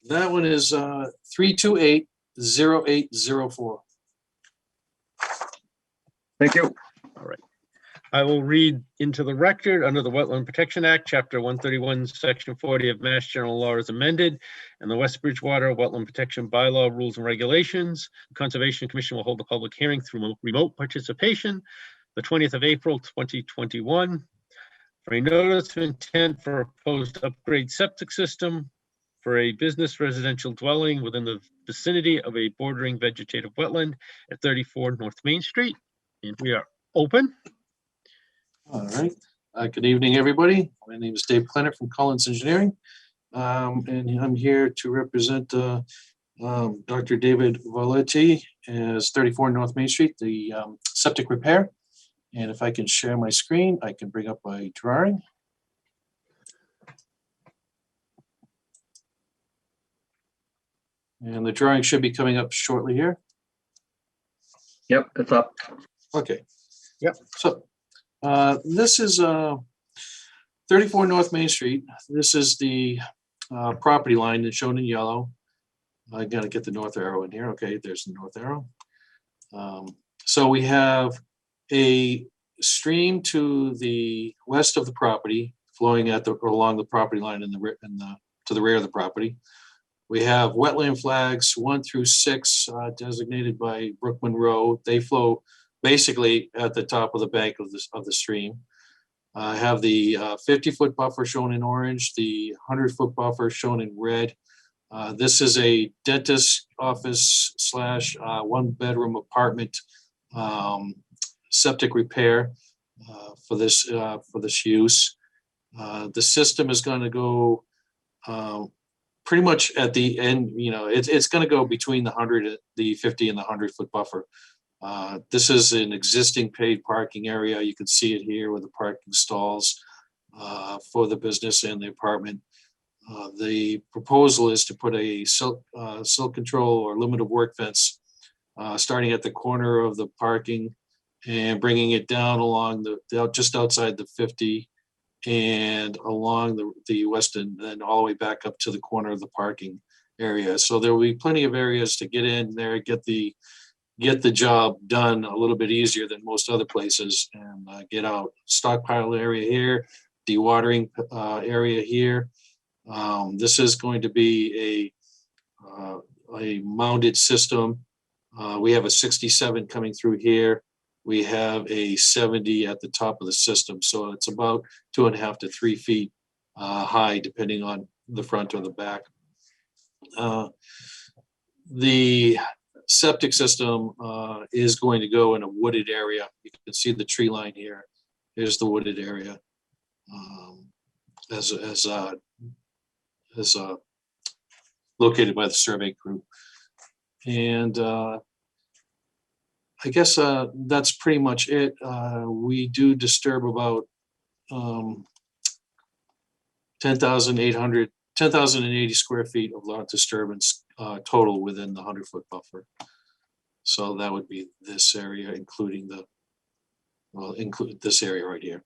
That one is 328-0804. Thank you. All right. I will read into the record under the Wetland Protection Act, Chapter 131, Section 40 of Mass General Law as amended, and the West Bridgewater Wetland Protection Bylaw Rules and Regulations. The Conservation Commission will hold a public hearing through remote participation the 20th of April, 2021. For a notice of intent for a proposed upgrade septic system for a business residential dwelling within the vicinity of a bordering vegetative wetland at 34 North Main Street. And we are open. All right. Good evening, everybody. My name is Dave Clennett from Collins Engineering. And I'm here to represent Dr. David Valetti as 34 North Main Street, the septic repair. And if I can share my screen, I can bring up my drawing. And the drawing should be coming up shortly here. Yep, it's up. Okay. Yep. So this is 34 North Main Street. This is the property line that's shown in yellow. I gotta get the north arrow in here. Okay, there's the north arrow. So we have a stream to the west of the property flowing along the property line to the rear of the property. We have wetland flags 1 through 6 designated by Brook Monroe. They flow basically at the top of the bank of the stream. I have the 50-foot buffer shown in orange, the 100-foot buffer shown in red. This is a dentist office / 1-bedroom apartment septic repair for this use. The system is going to go pretty much at the end. It's going to go between the 50 and the 100-foot buffer. This is an existing paid parking area. You can see it here with the parking stalls for the business and the apartment. The proposal is to put a silt control or limit of work fence starting at the corner of the parking and bringing it down along just outside the 50 and along the west and then all the way back up to the corner of the parking area. So there will be plenty of areas to get in there, get the job done a little bit easier than most other places, and get out. Stockpile area here, dewatering area here. This is going to be a mounded system. We have a 67 coming through here. We have a 70 at the top of the system. So it's about 2.5 to 3 feet high, depending on the front or the back. The septic system is going to go in a wooded area. You can see the tree line here. Here's the wooded area. As located by the survey crew. And I guess that's pretty much it. We do disturb about 10,080 square feet of lot disturbance total within the 100-foot buffer. So that would be this area, include this area right here.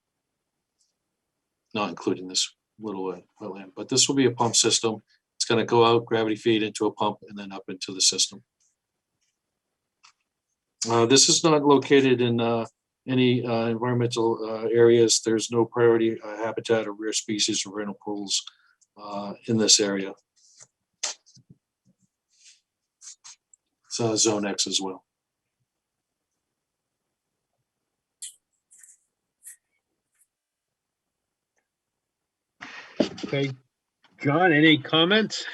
Not including this little wetland, but this will be a pump system. It's going to go out, gravity feed into a pump, and then up into the system. This is not located in any environmental areas. There's no priority habitat or rare species or vernal pools in this area. It's Zone X as well. Okay, John, any comments?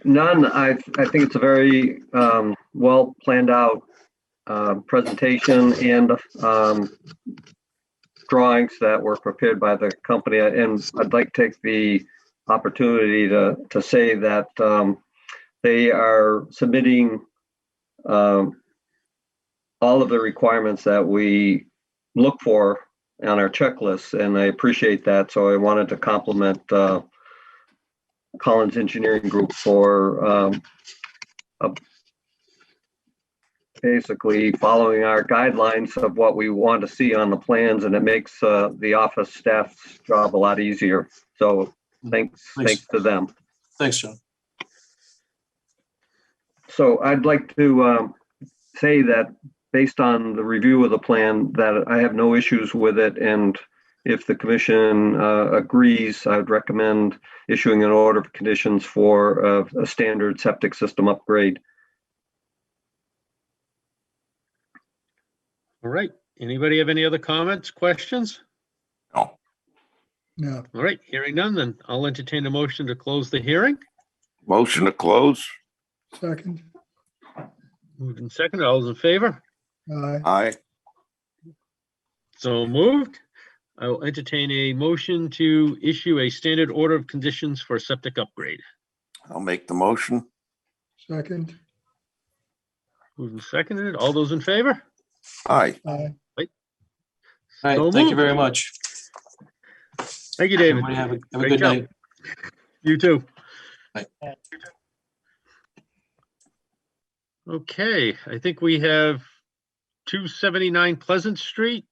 None. I think it's a very well planned out presentation and drawings that were prepared by the company. And I'd like to take the opportunity to say that they are submitting all of the requirements that we look for on our checklist, and I appreciate that. So I wanted to compliment Collins Engineering Group for basically following our guidelines of what we want to see on the plans, and it makes the office staff's job a lot easier. So thanks to them. Thanks, John. So I'd like to say that based on the review of the plan, that I have no issues with it, and if the commission agrees, I would recommend issuing an order of conditions for a standard septic system upgrade. All right. Anybody have any other comments, questions? No. No. All right. Hearing none, then I'll entertain a motion to close the hearing. Motion to close. Second. Moved and seconded. All those in favor? Aye. Aye. So moved. I will entertain a motion to issue a standard order of conditions for septic upgrade. I'll make the motion. Second. Moved and seconded. All those in favor? Aye. Aye. All right, So thank you moved. very much. Thank you, David. Everybody have a Great good job. night. You too. Bye. Okay, I think we have 279 Pleasant Street,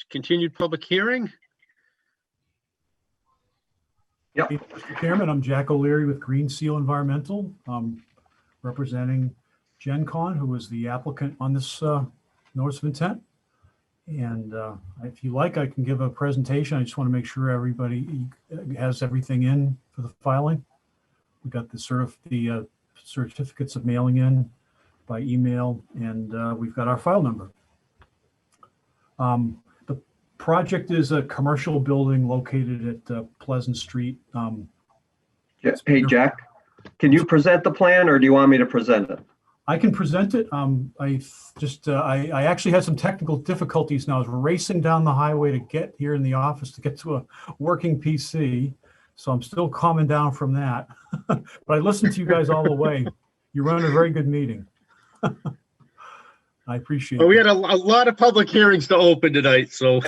continued public hearing. Mr. Chairman, I'm Jack O'Leary with Green Seal Environmental, representing Gen Con, who is the applicant on this notice of intent. And if you like, I can give a presentation. I just want to make sure everybody has everything in for the filing. We got the certificates of mailing in by email, and we've got our file number. The project is a commercial building located at Pleasant Street. Hey, Jack, can you present the plan or do you want me to present it? I can present it. I actually had some technical difficulties now. I was racing down the highway to get here in the office to get to a working PC. So I'm still calming down from that. But I listened to you guys all the way. You run a very good meeting. I appreciate it. Well, we had a lot of public hearings to open tonight, so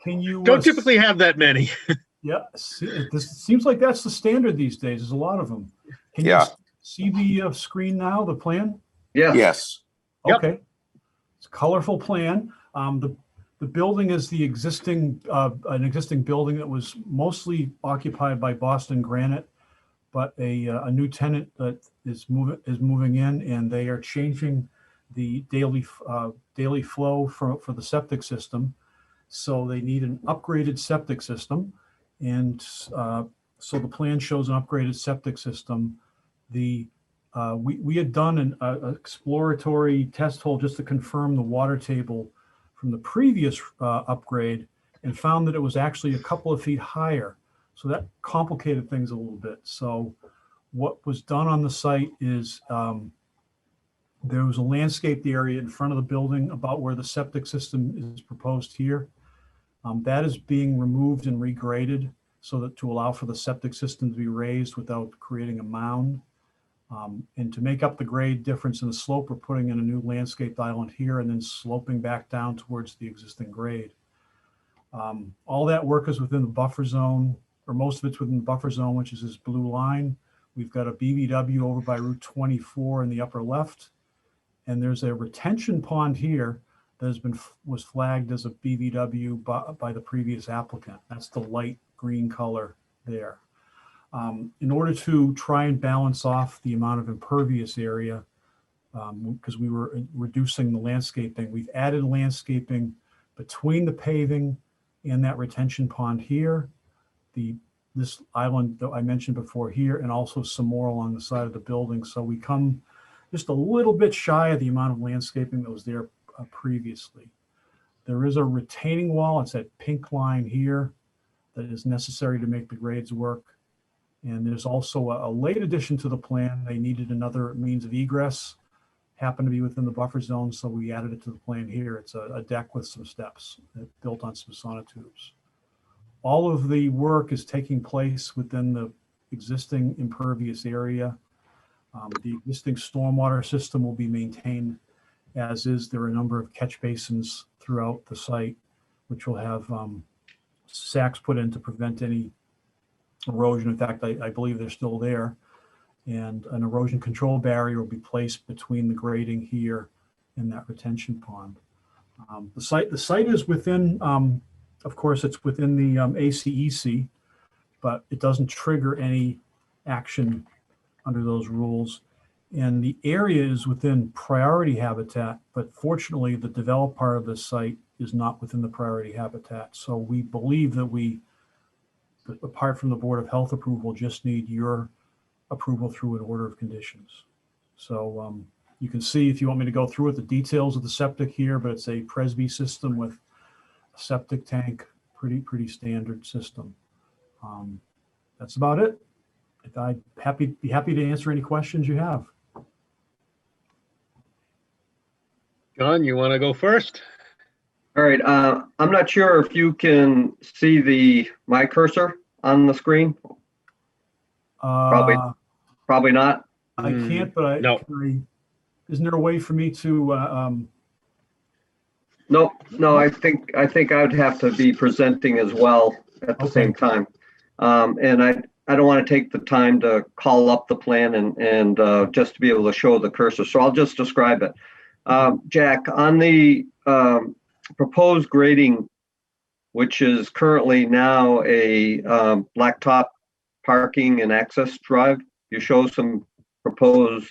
Can you don't typically have that many. Yeah, this seems like that's the standard these days. There's a lot of them. Can you see the screen now, the plan? Yeah. Yes. Okay. It's a colorful plan. The building is the existing an existing building that was mostly occupied by Boston Granite, but a new tenant that is moving in, and they are changing the daily flow for the septic system. So they need an upgraded septic system, and so the plan shows an upgraded septic system. We had done an exploratory test hole just to confirm the water table from the previous upgrade, and found that it was actually a couple of feet higher. So that complicated things a little bit. So what was done on the site is there was a landscaped area in front of the building about where the septic system is proposed here. That is being removed and regraded so that to allow for the septic system to be raised without creating a mound. And to make up the grade difference in the slope, we're putting in a new landscaped island here and then sloping back down towards the existing grade. All that work is within the buffer zone, or most of it's within the buffer zone, which is this blue line. We've got a BVW over by Route 24 in the upper left. And there's a retention pond here that was flagged as a BVW by the previous applicant. That's the light green color there. In order to try and balance off the amount of impervious area, because we were reducing the landscaping, we've added landscaping between the paving and that retention pond here, this island that I mentioned before here, and also some more along the side of the building. So we come just a little bit shy of the amount of landscaping that was there previously. There is a retaining wall. It's that pink line here that is necessary to make the grades work. And there's also a late addition to the plan. They needed another means of egress, happened to be within the buffer zone, so we added it to the plan here. It's a deck with some steps built on some sonotubes. All of the work is taking place within the existing impervious area. The existing stormwater system will be maintained as is. There are a number of catch basins throughout the site, which will have sacks put in to prevent any erosion. In fact, I believe they're still there. And an erosion control barrier will be placed between the grading here and that retention pond. The site is within, of course, it's within the ACEC, but it doesn't trigger any action under those rules. And the area is within priority habitat, but fortunately the developed part of the site is not within the priority habitat. So we believe that we, apart from the Board of Health approval, just need your approval through an order of conditions. So you can see, if you want me to go through it, the details of the septic here, but it's a Presby system with a septic tank, pretty standard system. That's about it. I'd be happy to answer any questions you have. John, you want to go first? All right. I'm not sure if you can see my cursor on the screen. Probably not. I can't, but no. Isn't there a way for me to? No. I think I would have to be presenting as well at the same time, and I don't want to take the time to call up the plan and just to be able to show the cursor. So I'll just describe it. Jack, on the proposed grading, which is currently now a blacktop parking and access drive, you show some proposed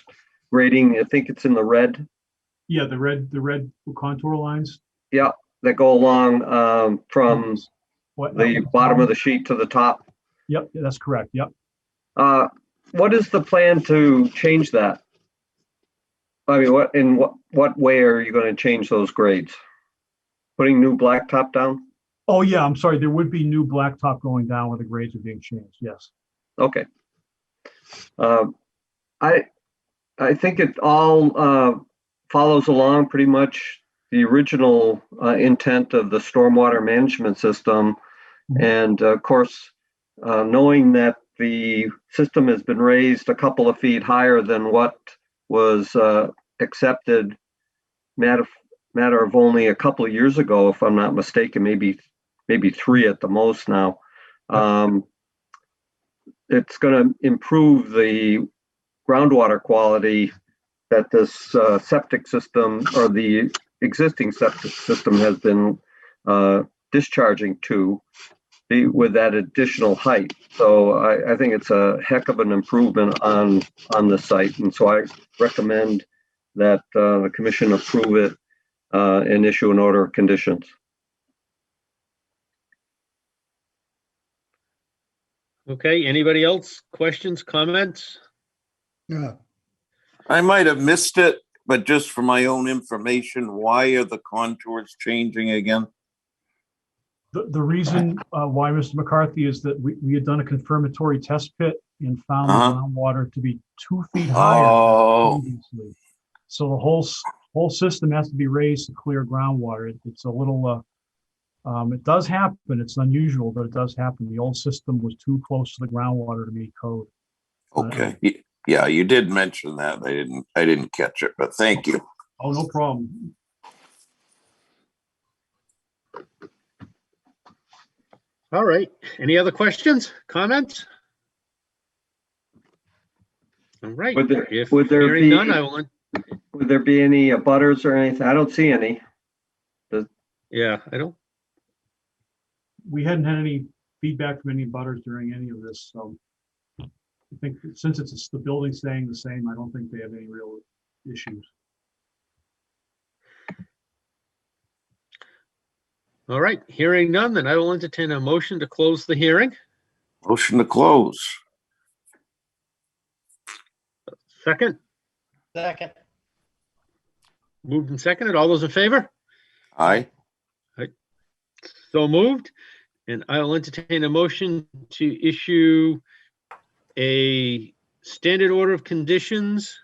grading. I think it's in the red Yeah, the red contour lines. Yeah, that go along from the bottom of the sheet to the top. Yep, that's correct. Yep. What is the plan to change that? I mean, in what way are you going to change those grades? Putting new blacktop down? Oh, yeah, I'm sorry. There would be new blacktop going down where the grades are being changed. Yes. Okay. I think it all follows along pretty much the original intent of the stormwater management system. And of course, knowing that the system has been raised a couple of feet higher than what was accepted matter of only a couple of years ago, if I'm not mistaken, maybe 3 at the most now. It's going to improve the groundwater quality that this septic system or the existing septic system has been discharging to with that additional height. So I think it's a heck of an improvement on the site. And so I recommend that the commission approve it and issue an order of conditions. Okay, anybody else? Questions, comments? No. I might have missed it, but just for my own information, why are the contours changing again? The reason why, Mr. McCarthy, is that we had done a confirmatory test pit and found the groundwater to be 2 feet higher than previously. So the whole system has to be raised to clear groundwater. It's a little, it does happen. It's unusual, but it does happen. The old system was too close to the groundwater to meet code. Okay. Yeah, you did mention that. I didn't catch it, but thank you. Oh, no problem. All right. Any other questions, comments? All right. Would there Hearing be none, I will. Would there be any butters or anything? I don't see any. Yeah, I don't. We hadn't had any feedback from any butters during any of this, so I think since it's the building staying the same, I don't think they have any real issues. All right. Hearing none, then I will entertain a motion to close the hearing. Motion to close. Second. Second. Moved and seconded. All those in favor? Aye. So moved. And I will entertain a motion to issue a standard order of conditions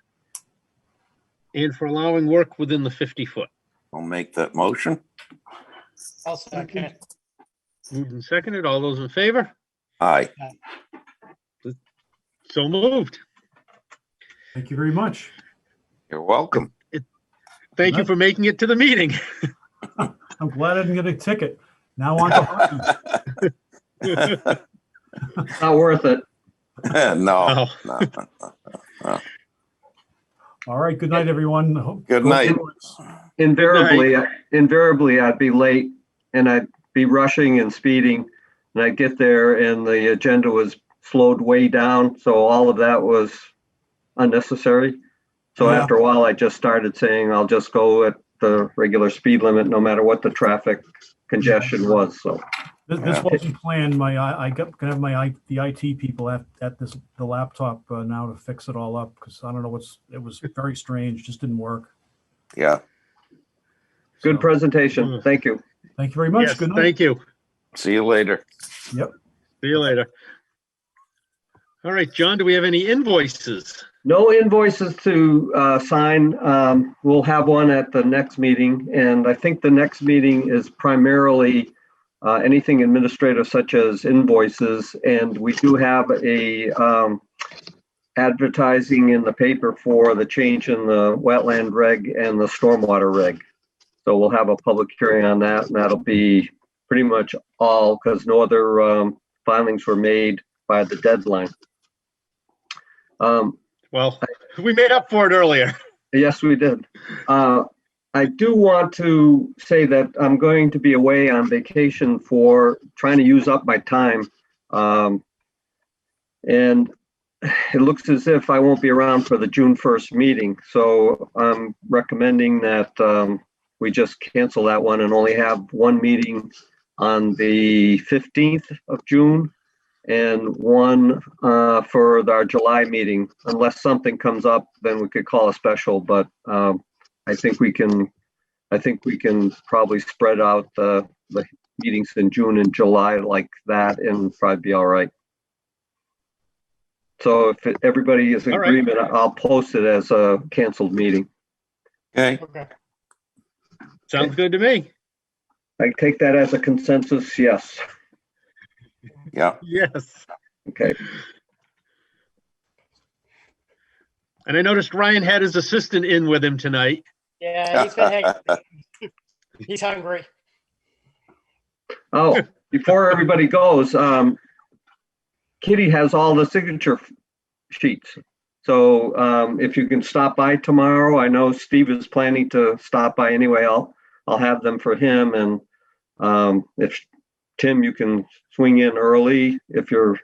and for allowing work within the 50-foot. I'll make that motion. I'll second. Moved and seconded. All those in favor? Aye. So moved. Thank you very much. You're welcome. Thank you for making it to the meeting. I'm glad I didn't get a ticket. Now on to hockey. Not worth it. No. All right. Good night, everyone. Good night. Invariably, I'd be late and I'd be rushing and speeding, and I'd get there and the agenda was slowed way down. So all of that was unnecessary. So after a while, I just started saying, I'll just go at the regular speed limit, no matter what the traffic congestion was. So this wasn't planned. I gonna have the IT people at the laptop now to fix it all up, because I don't know it was very strange. Just didn't work. Yeah. Good presentation. Thank you. Thank you very much. Yes, Good night. thank you. See you later. Yep. See you later. All right, John, do we have any invoices? No invoices to sign. We'll have one at the next meeting, and I think the next meeting is primarily anything administrative, such as invoices, and we do have a advertising in the paper for the change in the wetland reg and the stormwater reg. So we'll have a public hearing on that, and that'll be pretty much all, because no other filings were made by the deadline. Well, we made up for it earlier. Yes, we did. I do want to say that I'm going to be away on vacation for trying to use up my time. And it looks as if I won't be around for the June 1st meeting. So I'm recommending that we just cancel that one and only have one meeting on the 15th of June and one for our July meeting. Unless something comes up, then we could call a special, but I think we can probably spread out the meetings in June and July like that and probably be all right. So if everybody is in All right. agreement, I'll post it as a canceled meeting. Okay, Okay. Sounds good to me. I take that as a consensus, yes. yeah. Yes. Okay. And I noticed Ryan had his assistant in with him tonight. Yeah, he's been hanging. He's hungry. Oh, before everybody goes, Kitty has all the signature sheets. So if you can stop by tomorrow, I know Steve is planning to stop by anyway. I'll have them for him. And if Tim, you can swing in early if you're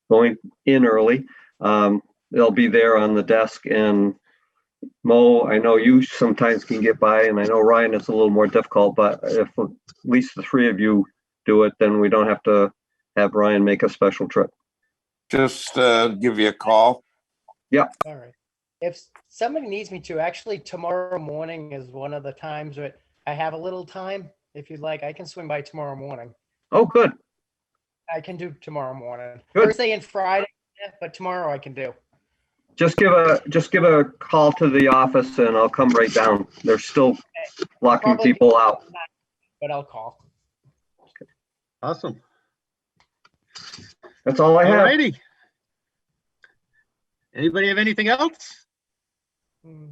going in early. They'll be there on the desk. And Mo, I know you sometimes can get by, and I know Ryan is a little more difficult, but if at least the three of you do it, then we don't have to have Ryan make a special trip. Just give you a call. Yeah. All right. If somebody needs me to, actually tomorrow morning is one of the times that I have a little time. If you'd like, I can swing by tomorrow morning. Oh, good. I can do tomorrow morning. Good. Thursday and Friday, but tomorrow I can do. Just give a call to the office and I'll come right down. They're still locking Probably- people out. But I'll call. Awesome. That's all I All have. righty. Anybody have anything else?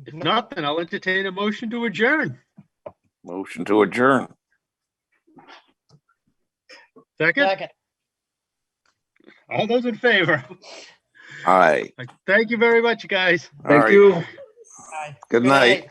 If No. not, then I'll entertain a motion to adjourn. Motion to adjourn. Second, Second. all those in favor? Aye. Thank you very much, guys. All Thank right. you. Bye. Good night.